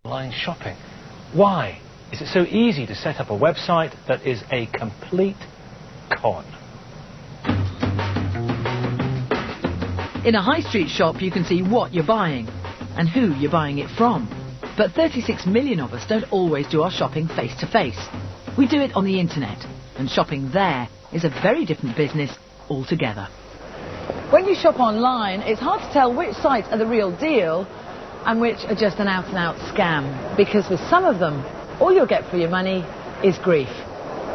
online shopping. Why is it so easy to set up a website that is a complete con? In a high street shop, you can see what you're buying and who you're buying it from. But 36 million of us don't always do our shopping face to face. We do it on the internet, and shopping there is a very different business altogether. When you shop online, it's hard to tell which sites are the real deal and which are just an out-and-out scam, because with some of them, all you'll get for your money is grief.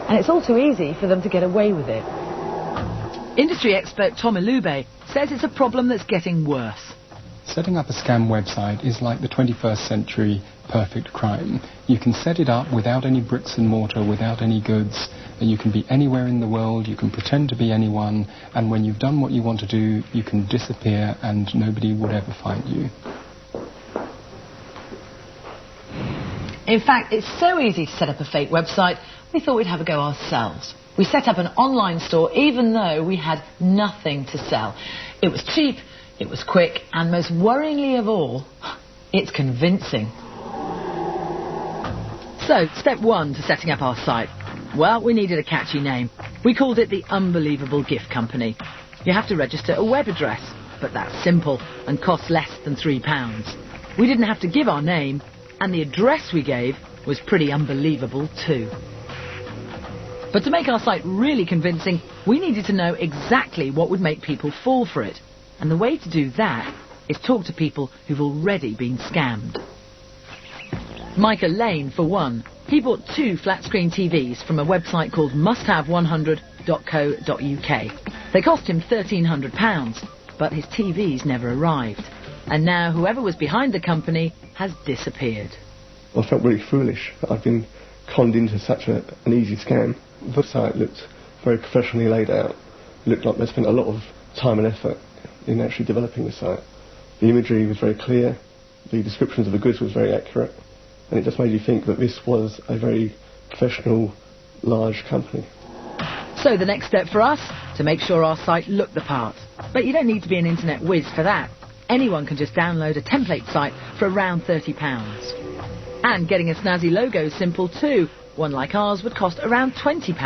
And it's all too easy for them to get away with it. Industry expert Tom Ilube says it's a problem that's getting worse. Setting up a scam website is like the 21st century perfect crime. You can set it up without any bricks and mortar, without any goods, and you can be anywhere in the world, you can pretend to be anyone, and when you've done what you want to do, you can disappear and nobody would ever find you. In fact, it's so easy to set up a fake website, we thought we'd have a go ourselves. We set up an online store even though we had nothing to sell. It was cheap, it was quick, and most worryingly of all, it's convincing. So, step one to setting up our site. Well, we needed a catchy name. We called it the Unbelievable Gift Company. You have to register a web address, but that's simple and costs less than £3. We didn't have to give our name, and the address we gave was pretty unbelievable too. But to make our site really convincing, we needed to know exactly what would make people fall for it. And the way to do that is talk to people who've already been scammed. Micah Lane, for one. He bought 2 flat-screen TVs from a website called musthave100.co.uk. They cost him £1,300, but his TVs never arrived. And now whoever was behind the company has disappeared. I felt really foolish. I'd been conned into such an easy scam. The website looked very professionally laid out. It looked like they spent a lot of time and effort in actually developing the site. The imagery was very clear, the descriptions of the goods was very accurate, and it just made you think that this was a very professional, large company. So the next step for us, to make sure our site looked the part. But you don't need to be an internet whiz for that. Anyone can just download a template site for around £30. And getting a snazzy logo is simple too. One like ours would cost around £20.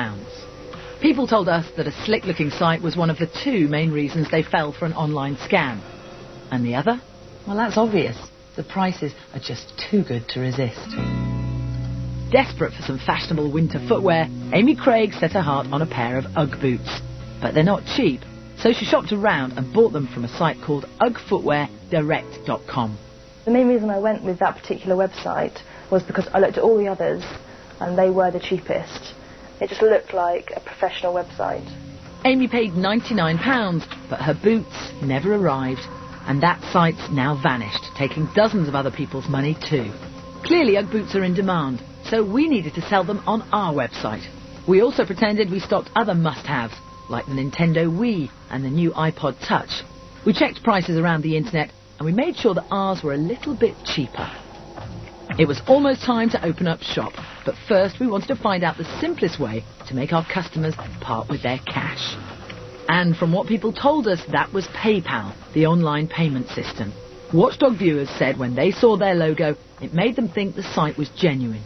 People told us that a slick-looking site was one of the 2 main reasons they fell for an online scam. And the other? Well, that's obvious. The prices are just too good to resist. Desperate for some fashionable winter footwear, Amy Craig set her heart on a pair of Ugg boots. But they're not cheap, so she shopped around and bought them from a site called uggfootweardirect.com. The main reason I went with that particular website was because I looked at all the others and they were the cheapest. It just looked like a professional website. Amy paid £99, but her boots never arrived, and that site's now vanished, taking dozens of other people's money too. Clearly Ugg boots are in demand, so we needed to sell them on our website. We also pretended we stocked other must-haves, like the Nintendo Wii and the new iPod Touch. We checked prices around the internet, and we made sure that ours were a little bit cheaper. It was almost time to open up shop, but first we wanted to find out the simplest way to make our customers part with their cash. And from what people told us, that was PayPal, the online payment system. Watchdog viewers said when they saw their logo, it made them think the site was genuine.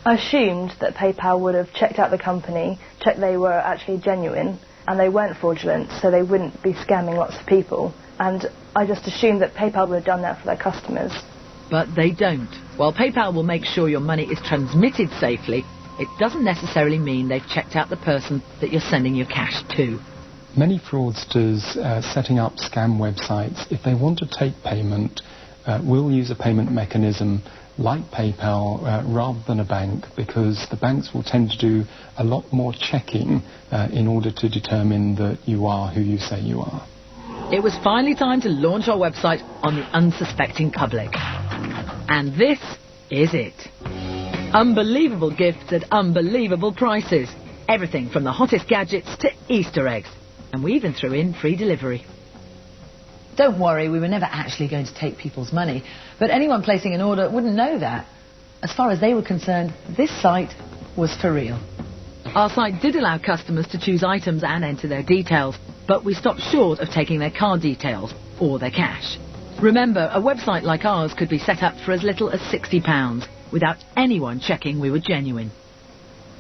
I assumed that PayPal would have checked out the company, checked they were actually genuine, and they weren't fraudulent, so they wouldn't be scamming lots of people. And I just assumed that PayPal would have done that for their customers. But they don't. While PayPal will make sure your money is transmitted safely, it doesn't necessarily mean they've checked out the person that you're sending your cash to. Many fraudsters setting up scam websites, if they want to take payment, will use a payment mechanism like PayPal rather than a bank, because the banks will tend to do a lot more checking in order to determine that you are who you say you are. It was finally time to launch our website on the unsuspecting public. And this is it. Unbelievable gifts at unbelievable prices. Everything from the hottest gadgets to Easter eggs. And we even threw in free delivery. Don't worry, we were never actually going to take people's money, but anyone placing an order wouldn't know that. As far as they were concerned, this site was for real. Our site did allow customers to choose items and enter their details, but we stopped short of taking their card details or their cash. Remember, a website like ours could be set up for as little as £60 without anyone checking we were genuine.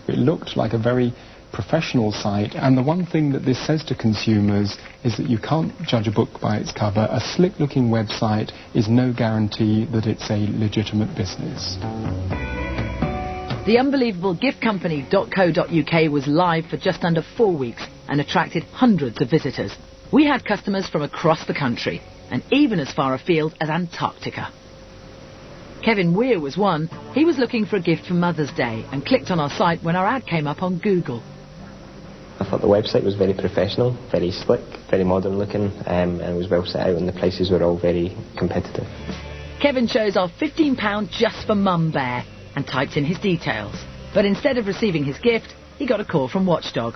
It looked like a very professional site, and the one thing that this says to consumers is that you can't judge a book by its cover. A slick-looking website is no guarantee that it's a legitimate business. The unbelievable gift company.co.uk was live for just under 4 weeks and attracted hundreds of visitors. We had customers from across the country and even as far afield as Antarctica. Kevin Weir was one. He was looking for a gift for Mother's Day and clicked on our site when our ad came up on Google. I thought the website was very professional, very slick, very modern looking, and it was well set out, and the prices were all very competitive. Kevin chose our £15 just for Mum Bear and typed in his details. But instead of receiving his gift, he got a call from Watchdog.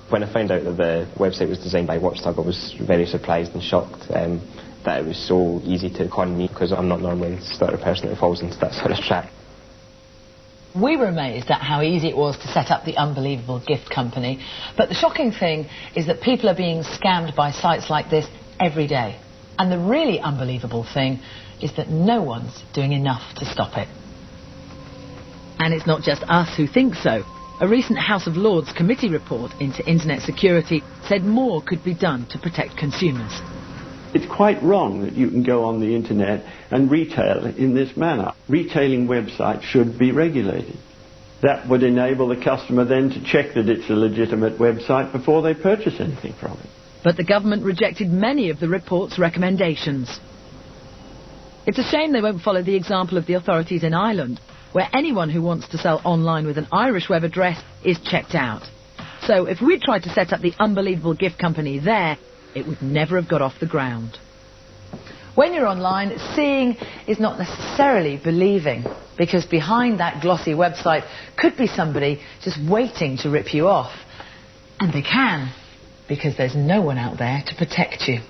When I found out that the website was designed by Watchdog, I was very surprised and shocked that it was so easy to con me, because I'm not normally the sort of person that falls into that sort of trap. We were amazed at how easy it was to set up the unbelievable gift company. But the shocking thing is that people are being scammed by sites like this every day. And the really unbelievable thing is that no one's doing enough to stop it. And it's not just us who think so. A recent House of Lords committee report into internet security said more could be done to protect consumers. It's quite wrong that you can go on the internet and retail in this manner. Retailing websites should be regulated. That would enable the customer then to check that it's a legitimate website before they purchase anything from it. But the government rejected many of the report's recommendations. It's a shame they won't follow the example of the authorities in Ireland, where anyone who wants to sell online with an Irish web address is checked out. So if we'd tried to set up the unbelievable gift company there, it would never have got off the ground. When you're online, seeing is not necessarily believing, because behind that glossy website could be somebody just waiting to rip you off. And they can, because there's no one out there to protect you.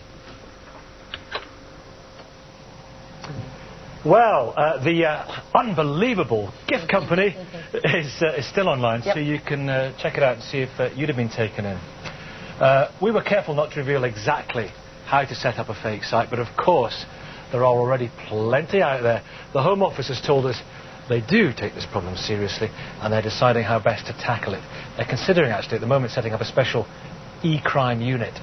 Well, the unbelievable gift company is still online, so you can check it out and see if you'd have been taken in. We were careful not to reveal exactly how to set up a fake site, but of course there are already plenty out there. The Home Office has told us they do take this problem seriously, and they're deciding how best to tackle it. They're considering actually at the moment setting up a special e-crime unit.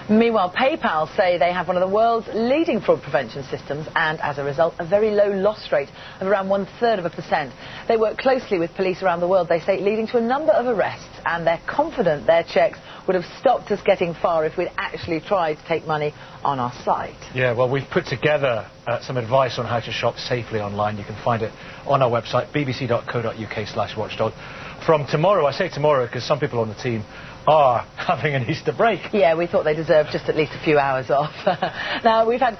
Meanwhile, PayPal say they have one of the world's leading fraud prevention systems and, as a result, a very low loss rate of around 1/3%. They work closely with police around the world, they say, leading to a number of arrests, and they're confident their checks would have stopped us getting far if we'd actually tried to take money on our site. Yeah, well, we've put together some advice on how to shop safely online. You can find it on our website, bbc.co.uk/watchdog. From tomorrow, I say tomorrow because some people on the team are having an Easter break. Yeah, we thought they deserved just at least a few hours off. Now, we've had